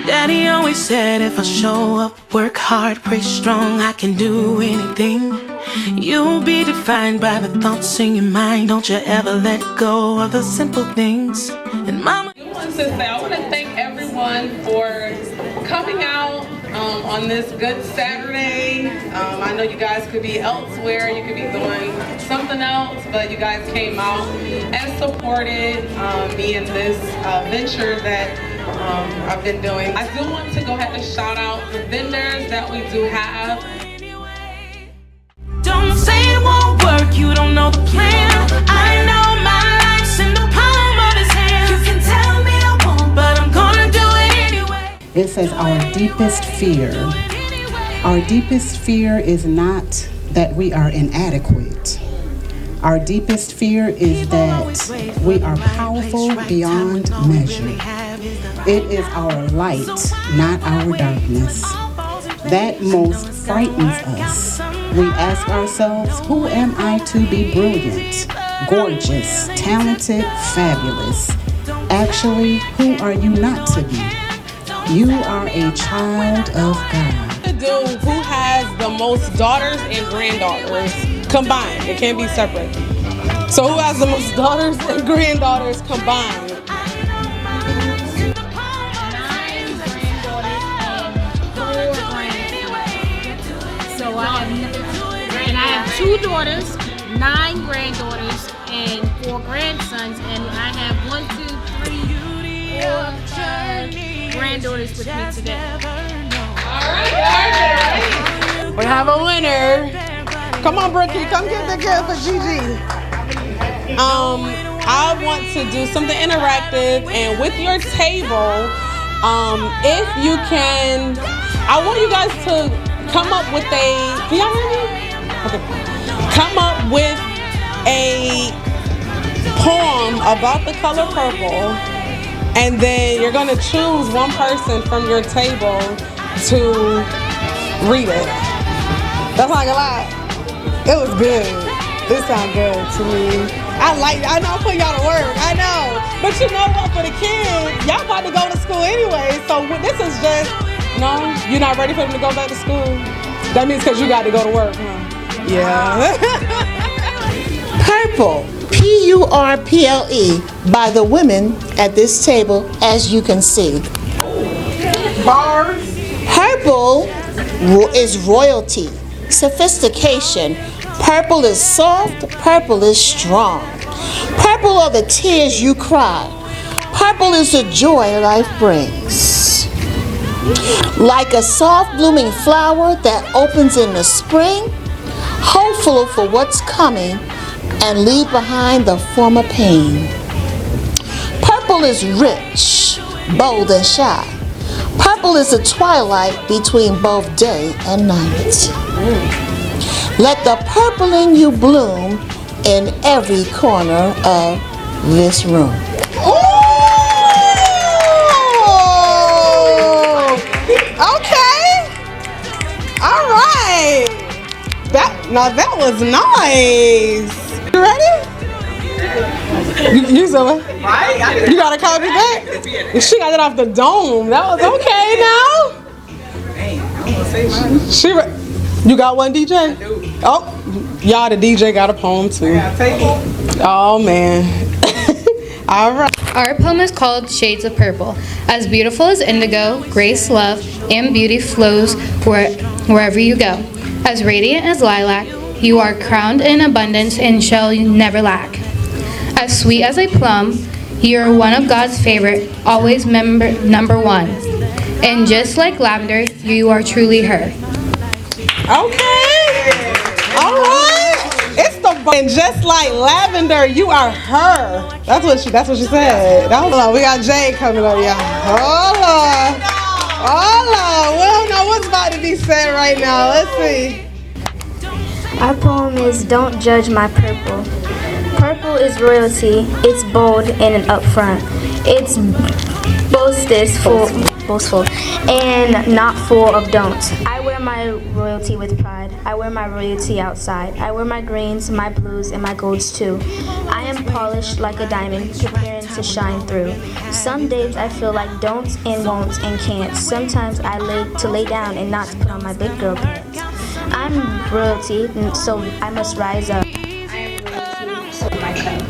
Daddy always said if I show up, work hard, pray strong, I can do anything. You'll be defined by the thoughts in your mind. Don't you ever let go of the simple things. And mama, I want to thank everyone for coming out on this good Saturday. I know you guys could be elsewhere, you could be doing something else, but you guys came out and supported me in this venture that I've been doing. I do want to go ahead and shout out the vendors that we do have. don't say it won't work, you don't know the plan. I know my life's in the palm of his hand. You can tell me I won't, but I'm gonna do it anyway. It says our deepest fear. Our deepest fear is not that we are inadequate. Our deepest fear is that we are powerful beyond measure. It is our light, not our darkness, that most frightens us. We ask ourselves, who am I to be brilliant, gorgeous, talented, fabulous? Actually, who are you not to be? You are a child of God. Who has the most daughters and granddaughters combined? It can't be separate. So who has the most daughters and granddaughters combined? 9 granddaughters and 4 grandsons. So I have 2 daughters, 9 granddaughters, and 4 grandsons, and I have 1, 2, 3, 4 granddaughters with me today. We have a winner. Come on, Brookie, come get the gift for Gigi. I want to do something interactive, and with your table, if you can, I want you guys to come up with can y'all hear me? Okay. Come up with a poem about the color purple, and then you're gonna choose one person from your table to read it. That's not gonna lie. It was good. It sounded good to me. I know I'm putting y'all to work. I know. But you know what? For the kids, y'all about to go to school anyway. So this is just, no, you're not ready for them to go back to school. That means because you got to go to work, huh? Yeah. Purple, P-U-R-P-L-E, by the women at this table, as you can see. Bars. Purple is royalty, sophistication. Purple is soft, purple is strong. Purple are the tears you cry. Purple is the joy life brings. Like a soft blooming flower that opens in the spring, hopeful for what's coming and leave behind the former pain. Purple is rich, bold and shy. Purple is the twilight between both day and night. Let the purple in you bloom in every corner of this room. Oh! Okay. All right. That was nice. You ready? You said what? You got a copy back? She got it off the dome. That was okay now. You got one, DJ? Oh, y'all, the DJ got a poem too. Oh man. All right. Our poem is called Shades of Purple. As beautiful as indigo, grace, love, and beauty flows wherever you go. As radiant as lilac, you are crowned in abundance and shall never lack. As sweet as a plum, you are one of God's favorite, always number 1. And just like lavender, you are truly her. Okay. All right. It's the and just like lavender, you are her. That's what she said. Hold on, we got Jay coming up, y'all. Hold on. We don't know what's about to be said right now. Let's see. Our poem is Don't Judge My Purple. Purple is royalty. It's bold and upfront. It's boastful and not full of don'ts. I wear my royalty with pride. I wear my royalty outside. I wear my greens, my blues, and my golds too. I am polished like a diamond, preparing to shine through. Some days I feel like don'ts and won'ts and can'ts. Sometimes I lay down and not to put on my big girl pants. I'm royalty, so I must rise up. I am royalty, so rise up.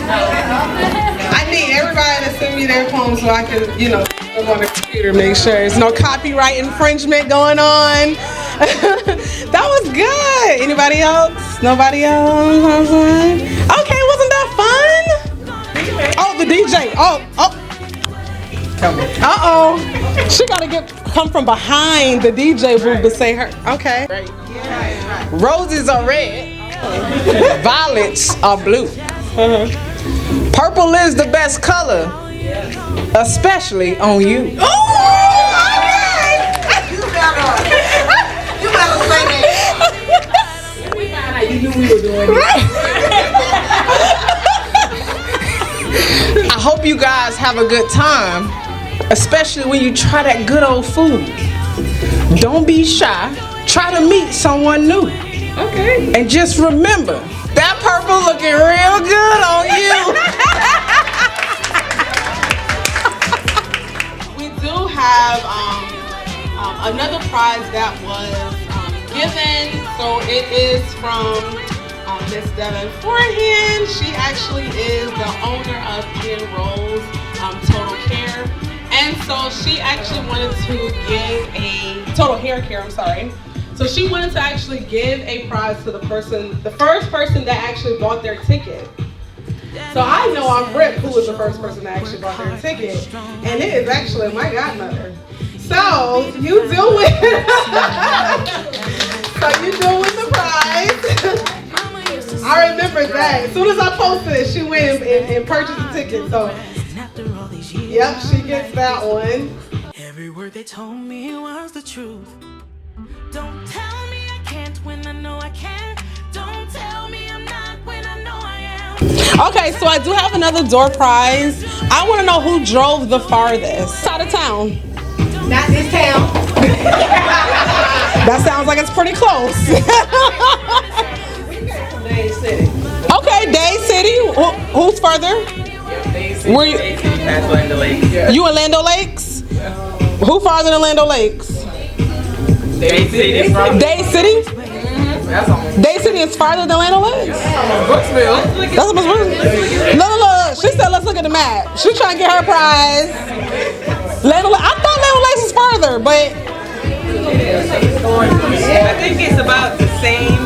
I need everybody to send me their poems so I can, put them on the computer, make sure there's no copyright infringement going on. That was good. Anybody else? Nobody else? Okay, wasn't that fun? Oh, the DJ. Oh. Uh-oh. She gotta come from behind the DJ booth to say her. Okay. Roses are red. Violets are blue. Purple is the best color, especially on you. You better say that. You knew we were doing it. I hope you guys have a good time, especially when you try that good old food. Don't be shy. Try to meet someone new. Okay. And just remember, that purple looking real good on you. We do have another prize that was given. So it is from Miss Devin Forehand. She actually is the owner of Ian Rose Total Care. And so she actually wanted to give a Total Hair Care, I'm sorry. So she wanted to actually give a prize to the first person that actually bought their ticket. So I know I'm Rip, who was the first person that actually bought their ticket. And it is actually my godmother. So you do win. So you do win the prize. I remember that. As soon as I posted it, she went and purchased the ticket. So, yep, she gets that one. Every word they told me was the truth. Don't tell me I can't when I know I can. Don't tell me I'm not when I know I am. Okay, so I do have another door prize. I want to know who drove the farthest out of town. Not this town. That sounds like it's pretty close. Okay, Day City. Who's further? Were you? That's Lando Lakes. You in Lando Lakes? Who farther than Lando Lakes? Day City. Day City? Day City is farther than Lando Lakes? Brooksville. That's what Look. She said, let's look at the map. She's trying to get her prize. I thought Lando Lakes was farther, but I think it's about the same.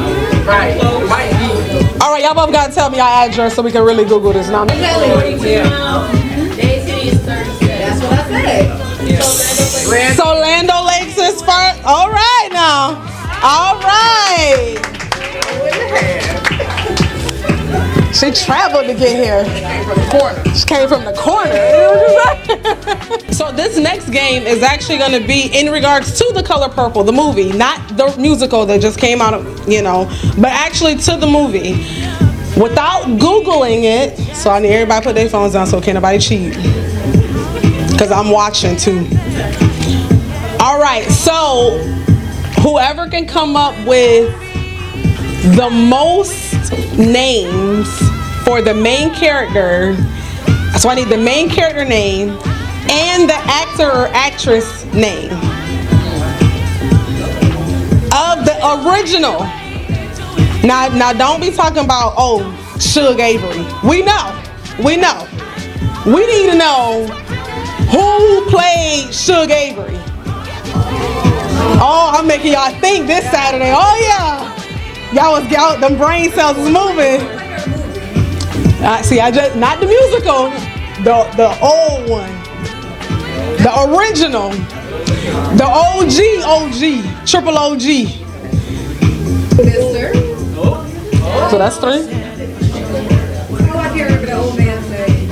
Right. all right, y'all both gotta tell me your address so we can really Google this now. Day City is 37. That's what I said. So Lando Lakes is far. All right now. All right. She traveled to get here. She came from the corner. So this next game is actually going to be in regards to The Color Purple, the movie, not the musical that just came out, but actually to the movie. Without Googling it, so I need everybody to put their phones down so can't nobody cheat. Because I'm watching too. All right, so whoever can come up with the most names for the main character, so I need the main character name and the actor or actress name of the original. Now don't be talking about, Suge Avery. We know. We need to know who played Suge Avery. Oh, I'm making y'all think this Saturday. Oh yeah. Y'all them brain cells is moving. Not the musical, the old one. The original. The OG, triple OG. Mister. So that's 3. Oh, I can't remember the old man say.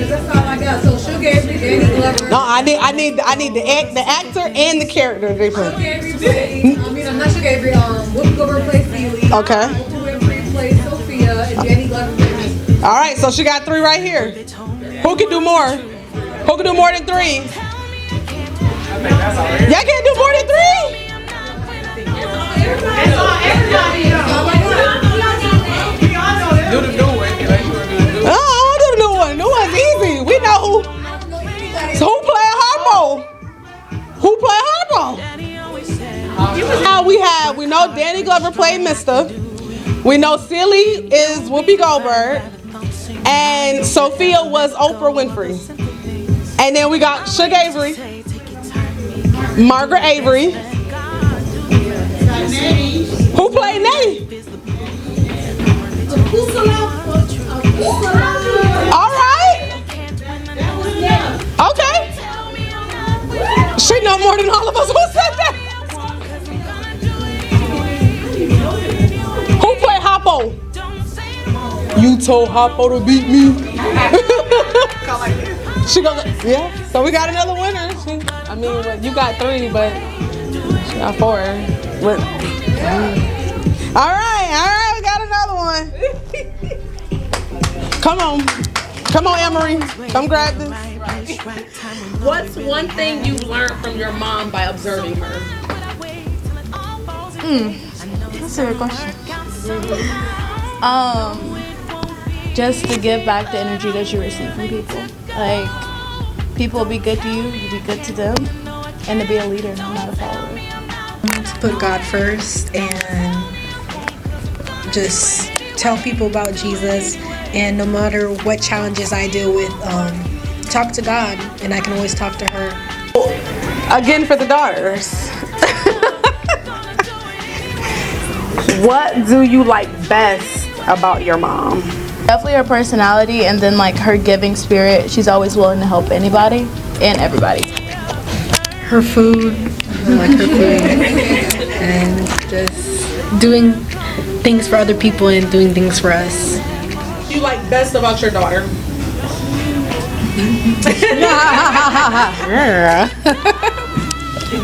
That's all I got. So Suge Avery, Danny Glover. No, I need the actor and the character they play. Suge Avery plays. I'm not Suge Avery. Whoopi Goldberg plays Celie. Okay. Oprah Winfrey plays Sophia, and Danny Glover plays All right, so she got 3 right here. Who can do more? Who can do more than 3? Y'all can't do more than 3? Do the new one. Oh, I do the new one. New one's easy. We know who. So who play harpo? Who play harpo? We know Danny Glover played Mr. We know Silly is Whoopi Goldberg. And Sophia was Oprah Winfrey. And then we got Suge Avery, Margaret Avery. Who played Nettie? All right. Okay. She know more than all of us. Who said that? Who played Hoppo? You told Hoppo to beat me. She goes, yeah. So we got another winner. You got 3, but she got 4. All right, we got another one. Come on, Emery. Come grab this. What's one thing you learned from your mom by observing her? That's a good question. Just to give back the energy that you receive from people. Like, people be good to you, you be good to them, and to be a leader, not a follower. To put God first and just tell people about Jesus, and no matter what challenges I deal with, talk to God, and I can always talk to her. Again for the daughters. What do you like best about your mom? Definitely her personality, and then like her giving spirit. She's always willing to help anybody and everybody. Her food, I like her food, and just doing things for other people and doing things for us. What do you like best about your daughter?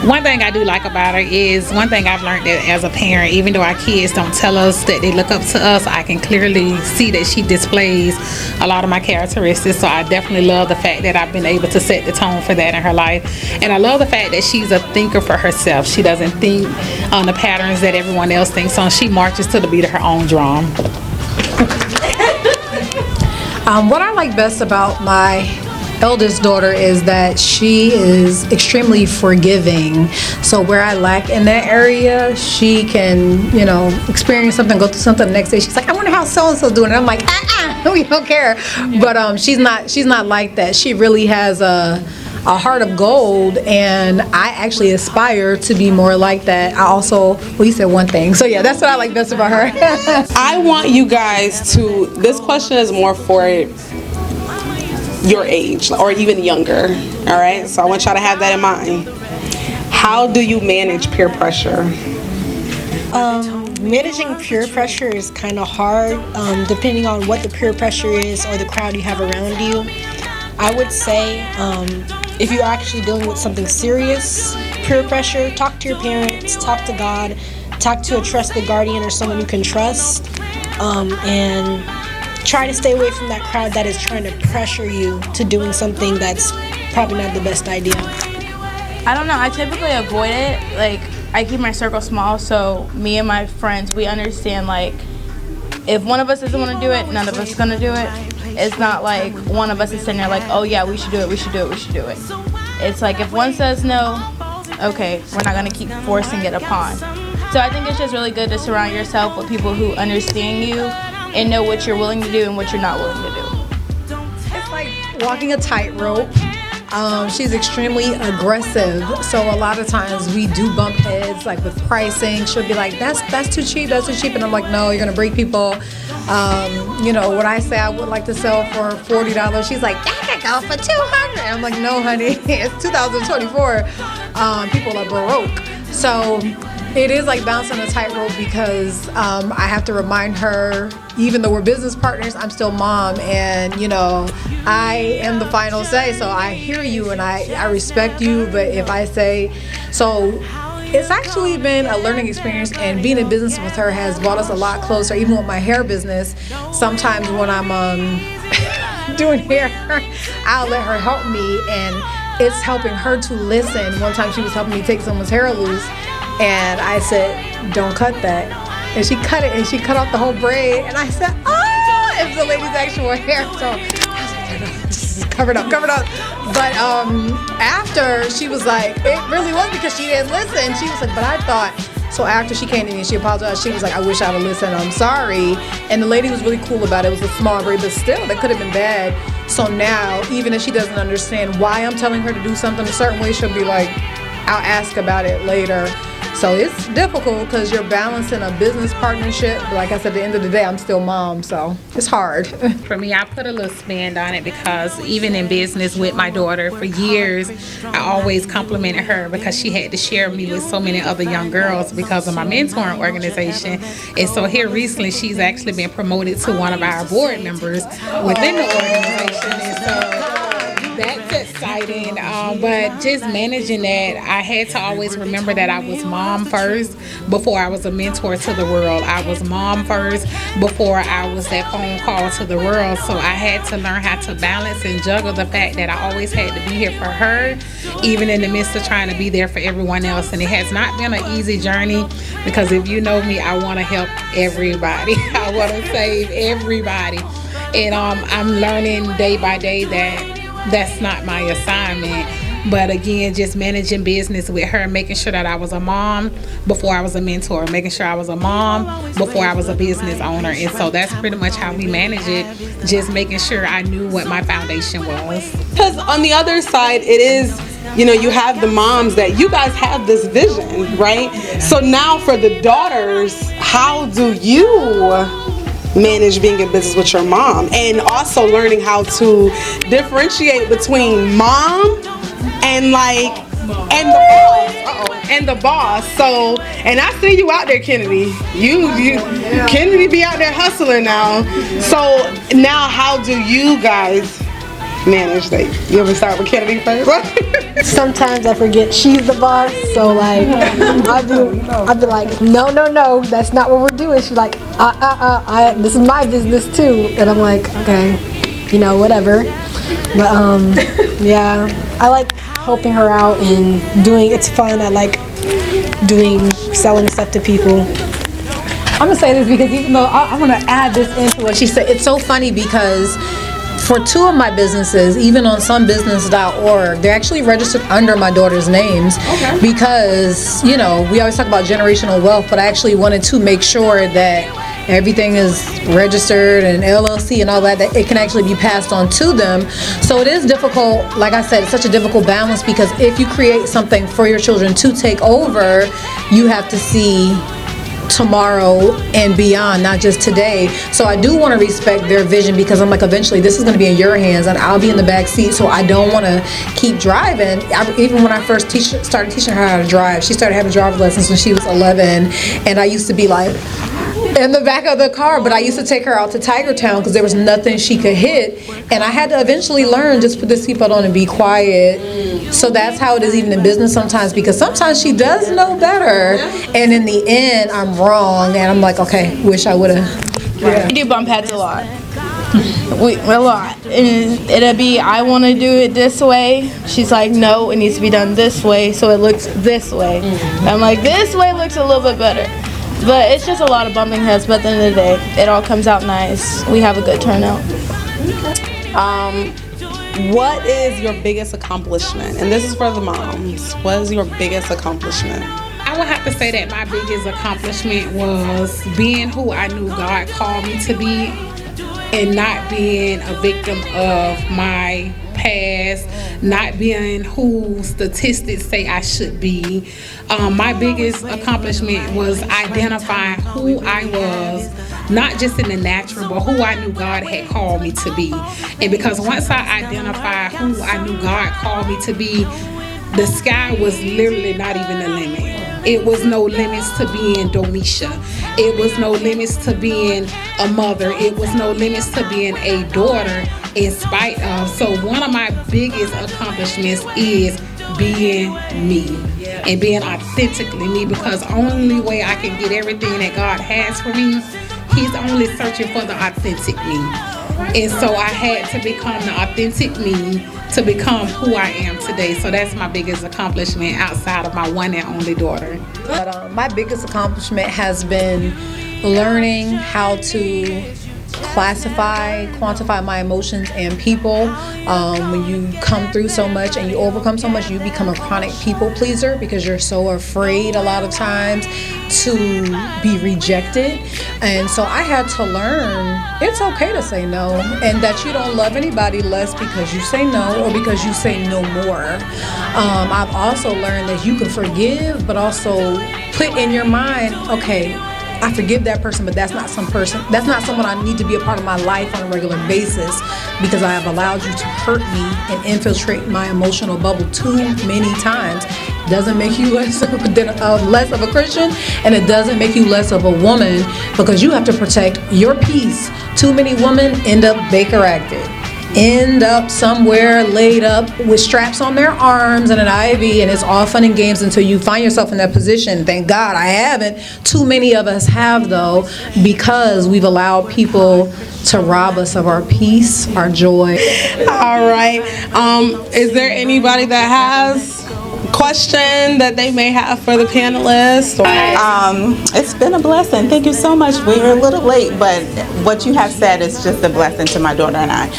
One thing I do like about her is, one thing I've learned that as a parent, even though our kids don't tell us that they look up to us, I can clearly see that she displays a lot of my characteristics. So I definitely love the fact that I've been able to set the tone for that in her life. And I love the fact that she's a thinker for herself. She doesn't think on the patterns that everyone else thinks on. She marches to the beat of her own drum. What I like best about my eldest daughter is that she is extremely forgiving. So where I lack in that area, she can, experience something, go through something the next day. She's like, I wonder how so-and-so's doing it. I'm like, we don't care. But she's not like that. She really has a heart of gold, and I actually aspire to be more like that. I also, you said one thing. So yeah, that's what I like best about her. I want you guys to, this question is more for your age or even younger, all right? So I want y'all to have that in mind. How do you manage peer pressure? Managing peer pressure is kind of hard, depending on what the peer pressure is or the crowd you have around you. I would say if you're actually dealing with something serious, peer pressure, talk to your parents, talk to God, talk to a trusted guardian or someone you can trust, and try to stay away from that crowd that is trying to pressure you to doing something that's probably not the best idea. I don't know, I typically avoid it. Like, I keep my circle small, so me and my friends, we understand, like, if one of us doesn't want to do it, none of us is going to do it. It's not like one of us is sitting there like, oh yeah, we should do it, we should do it, we should do it. It's like if one says no, okay, we're not going to keep forcing it upon. So I think it's just really good to surround yourself with people who understand you and know what you're willing to do and what you're not willing to do. It's like walking a tightrope. She's extremely aggressive, so a lot of times we do bump heads, like with pricing. She'll be like, that's too cheap, and I'm like, no, you're gonna break people. What I say I would like to sell for $40, she's like, that could go for $200. I'm like, no, honey, it's 2024. People are broke, so it is like bouncing a tightrope because I have to remind her, even though we're business partners, I'm still mom, and I am the final say. So I hear you and I respect you, but if I say so, It's actually been a learning experience, and being in business with her has brought us a lot closer. Even with my hair business, sometimes when I'm doing hair, I'll let her help me, and it's helping her to listen. One time she was helping me take someone's hair loose, and I said, don't cut that. And she cut it, and she cut off the whole braid, and I said, oh, it's the lady's actual hair. So I was like, just cover it up. But after, she was like, it really was because she didn't listen. She was like, but I thought. So after she came to me and she apologized, she was like, I wish I'd have listened, I'm sorry. And the lady was really cool about it. It was a small braid, but still, that could have been bad. So now, even if she doesn't understand why I'm telling her to do something a certain way, she'll be like, I'll ask about it later. So it's difficult because you're balancing a business partnership. But like I said, at the end of the day, I'm still mom, so it's hard. For me, I put a little spin on it because even in business with my daughter for years, I always complimented her because she had to share me with so many other young girls because of my mentoring organization. And so here recently, she's actually been promoted to one of our board members within the organization. And so that's exciting, but just managing that, I had to always remember that I was mom first before I was a mentor to the world. I was mom first before I was that phone call to the world. So I had to learn how to balance and juggle the fact that I always had to be here for her, even in the midst of trying to be there for everyone else. And it has not been an easy journey because if you know me, I want to help everybody. I want to save everybody. And I'm learning day by day that that's not my assignment. But again, just managing business with her, making sure that I was a mom before I was a mentor, making sure I was a mom before I was a business owner. And so that's pretty much how we manage it, just making sure I knew what my foundation was. Because on the other side, it is, you know, you have the moms that you guys have this vision, right? So now for the daughters, how do you manage being in business with your mom and also learning how to differentiate between mom and the boss? So, and I see you out there, Kennedy. Kennedy be out there hustling now. So now, how do you guys manage that? You ever start with Kennedy first? Sometimes I forget she's the boss, so like I'll be like, no, that's not what we're doing. She's like, this is my business too, and I'm like, okay, whatever. But yeah, I like helping her out and doing. It's fun. I like selling stuff to people. I'm gonna say this because even though I'm gonna add this into what she said, it's so funny because for two of my businesses, even on somebusiness.org, they're actually registered under my daughter's names. Okay. Because, we always talk about generational wealth, but I actually wanted to make sure that everything is registered and LLC and all that it can actually be passed on to them. So it is difficult, like I said, it's such a difficult balance because if you create something for your children to take over, you have to see tomorrow and beyond, not just today. So I do want to respect their vision because I'm like, eventually this is going to be in your hands and I'll be in the back seat, so I don't want to keep driving. Even when I first started teaching her how to drive, she started having driver's lessons when she was 11, and I used to be like in the back of the car, but I used to take her out to Tiger Town because there was nothing she could hit, and I had to eventually learn, just put the seatbelt on and be quiet. So that's how it is even in business sometimes, because sometimes she does know better, and in the end I'm wrong, and I'm like, okay, wish I would have. Yeah. We do bump heads a lot. A lot. And it'll be, I want to do it this way. She's like, no, it needs to be done this way, so it looks this way. I'm like, this way looks a little bit better. But it's just a lot of bumping heads, but at the end of the day, it all comes out nice. We have a good turnout. What is your biggest accomplishment? And this is for the moms. What is your biggest accomplishment? I would have to say that my biggest accomplishment was being who I knew God called me to be and not being a victim of my past, not being who statistics say I should be. My biggest accomplishment was identifying who I was, not just in the natural, but who I knew God had called me to be. And because once I identified who I knew God called me to be, the sky was literally not even the limit. It was no limits to being Donisha. It was no limits to being a mother. It was no limits to being a daughter in spite of. So one of my biggest accomplishments is being me and being authentically me, because only way I can get everything that God has for me, He's only searching for the authentic me. And so I had to become the authentic me to become who I am today. So that's my biggest accomplishment outside of my one and only daughter. But my biggest accomplishment has been learning how to classify, quantify my emotions and people. When you come through so much and you overcome so much, you become a chronic people pleaser because you're so afraid a lot of times to be rejected. And so I had to learn it's okay to say no, and that you don't love anybody less because you say no or because you say no more. I've also learned that you can forgive, but also put in your mind, okay, I forgive that person, but that's not someone I need to be a part of my life on a regular basis, because I have allowed you to hurt me and infiltrate my emotional bubble too many times. It doesn't make you less of a Christian, and it doesn't make you less of a woman, because you have to protect your peace. Too many women end up Baker acted. End up somewhere laid up with straps on their arms and an IV, and it's all fun and games until you find yourself in that position. Thank God I haven't. Too many of us have, though, because we've allowed people to rob us of our peace, our joy. All right. Is there anybody that has a question that they may have for the panelists? It's been a blessing. Thank you so much. We're a little late, but what you have said is just a blessing to my daughter and I.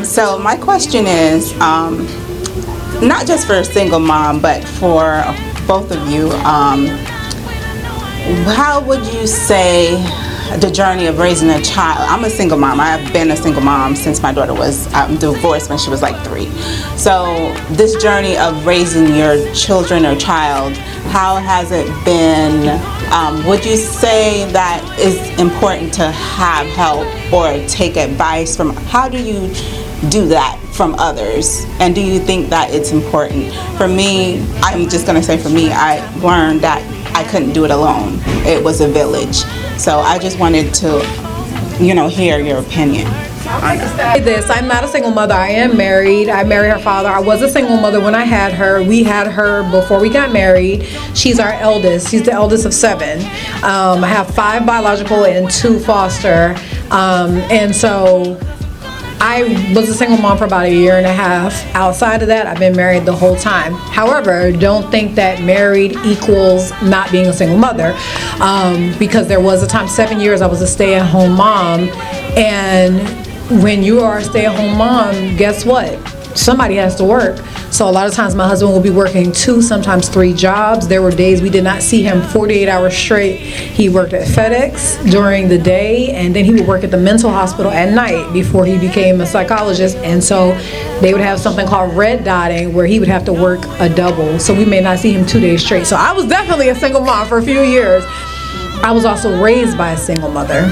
So my question is, not just for a single mom, but for both of you, how would you say the journey of raising a child? I'm a single mom. I've been a single mom since my daughter was divorced when she was like 3. So this journey of raising your children or child, how has it been? Would you say that it's important to have help or take advice from? How do you do that from others? And do you think that it's important? For me, I'm just going to say for me, I learned that I couldn't do it alone. It was a village. So I just wanted to, hear your opinion on this. I'm not a single mother. I am married. I married her father. I was a single mother when I had her. We had her before we got married. She's our eldest. She's the eldest of 7. I have 5 biological and 2 foster. And so I was a single mom for about 1.5 years. Outside of that, I've been married the whole time. However, don't think that married equals not being a single mother, because there was a time, 7 years, I was a stay-at-home mom, and when you are a stay-at-home mom, guess what? Somebody has to work. So a lot of times my husband will be working 2, sometimes 3 jobs. There were days we did not see him 48 hours straight. He worked at FedEx during the day, and then he would work at the mental hospital at night before he became a psychologist. And so they would have something called red dotting, where he would have to work a double. So we may not see him 2 days straight. So I was definitely a single mom for a few years. I was also raised by a single mother.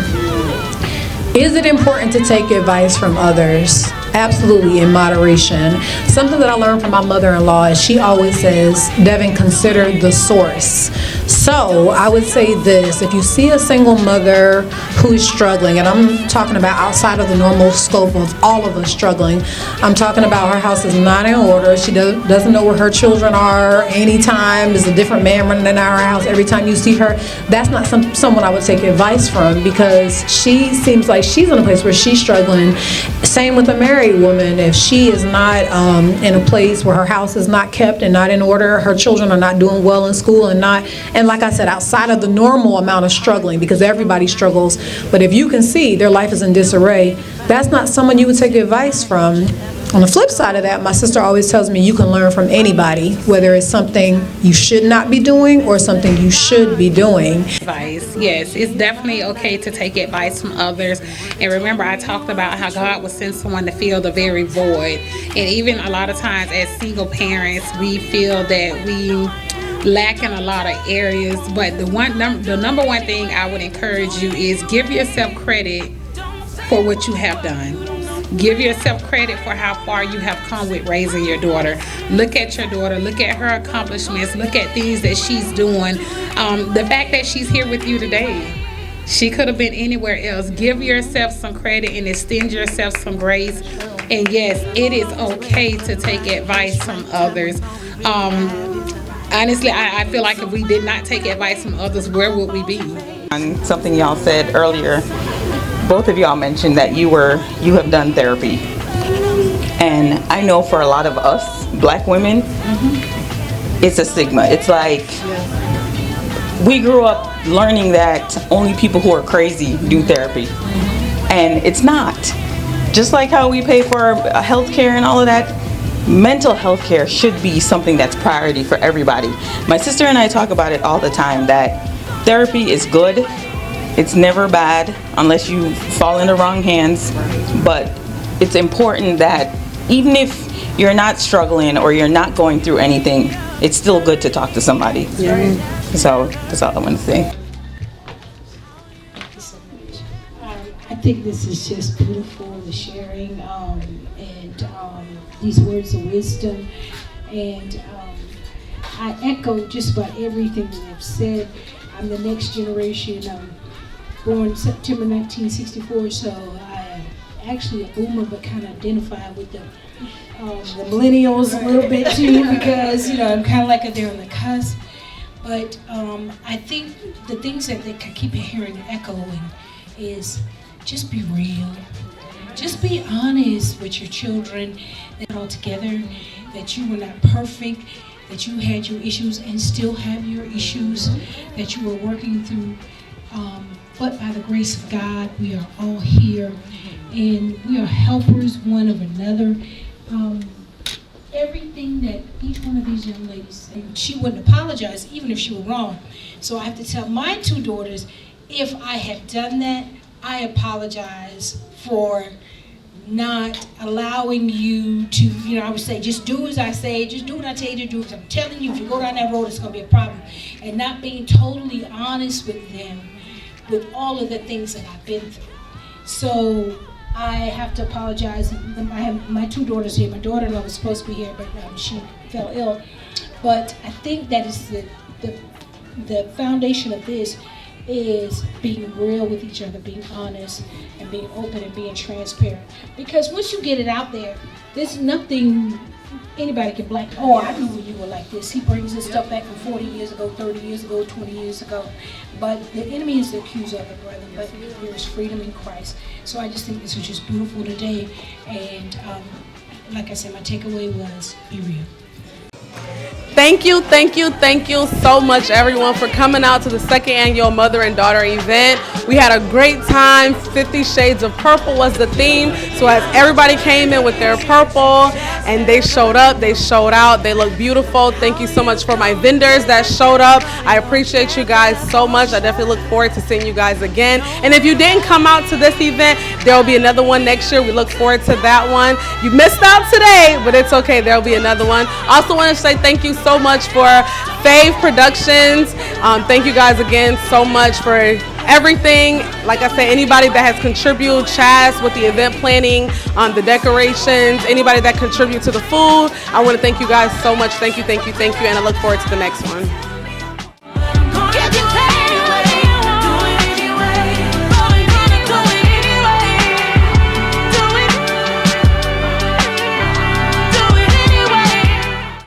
Is it important to take advice from others? Absolutely, in moderation. Something that I learned from my mother-in-law is she always says, Devin, consider the source. So I would say this: if you see a single mother who is struggling, and I'm talking about outside of the normal scope of all of us struggling, I'm talking about her house is not in order, she doesn't know where her children are anytime, there's a different man running in our house every time you see her, that's not someone I would take advice from, because she seems like she's in a place where she's struggling. Same with a married woman. If she is not in a place where her house is not kept and not in order, her children are not doing well in school, and like I said, outside of the normal amount of struggling, because everybody struggles, but if you can see their life is in disarray, that's not someone you would take advice from. On the flip side of that, my sister always tells me you can learn from anybody, whether it's something you should not be doing or something you should be doing. Advice, yes, it's definitely okay to take advice from others. And remember, I talked about how God will send someone to fill the very void. And even a lot of times as single parents, we feel that we lack in a lot of areas. But the number one thing I would encourage you is give yourself credit for what you have done. Give yourself credit for how far you have come with raising your daughter. Look at your daughter, look at her accomplishments, look at things that she's doing. The fact that she's here with you today, she could have been anywhere else. Give yourself some credit and extend yourself some grace And yes, it is okay to take advice from others. Honestly, I feel like if we did not take advice from others, where would we be? On something y'all said earlier, both of y'all mentioned that you have done therapy. And I know for a lot of us, black women, it's a stigma. It's like, we grew up learning that only people who are crazy do therapy. And it's not. Just like how we pay for health care and all of that, mental health care should be something that's priority for everybody. My sister and I talk about it all the time, that therapy is good. It's never bad unless you fall in the wrong hands. But it's important that even if you're not struggling or you're not going through anything, it's still good to talk to somebody. Yeah. So that's all I want to say. I think this is just beautiful, the sharing and these words of wisdom. And I echo just about everything that I've said. I'm the next generation. I'm born September 1964, so I'm actually a boomer, but kind of identify with the millennials a little bit too, because I'm kind of like they're on the cusp. But I think the things that they keep hearing echoing is just be real. Just be honest with your children, that all together, that you were not perfect, that you had your issues and still have your issues that you were working through. But by the grace of God, we are all here and we are helpers one of another. Everything that each one of these young ladies said, she wouldn't apologize even if she were wrong. So I have to tell my two daughters, if I have done that, I apologize for not allowing you to, I would say, just do as I say, just do what I tell you to do, because I'm telling you, if you go down that road, it's going to be a problem. And not being totally honest with them, with all of the things that I've been through. So I have to apologize. I have my two daughters here. My daughter-in-law was supposed to be here, but she fell ill. But I think that is the foundation of this is being real with each other, being honest, and being open and being transparent. Because once you get it out there, there's nothing anybody can blame. Oh, I knew when you were like this. He brings this stuff back from 40 years ago, 30 years ago, 20 years ago. But the enemy is the accuser of the brethren, but there is freedom in Christ. So I just think this was just beautiful today. And like I said, my takeaway was be real. Thank you so much, everyone, for coming out to the second annual Mother and Daughter event. We had a great time. 50 Shades of Purple was the theme. So as everybody came in with their purple and they showed up, they showed out, they look beautiful. Thank you so much for my vendors that showed up. I appreciate you guys so much. I definitely look forward to seeing you guys again. And if you didn't come out to this event, there will be another one next year. We look forward to that one. You missed out today, but it's okay. There will be another one. Also want to say thank you so much for F.A.V Productions. Thank you guys again so much for everything. Like I said, anybody that has contributed, Chaz with the event planning, the decorations, anybody that contributed to the food, I want to thank you guys so much. Thank you, and I look forward to the next one.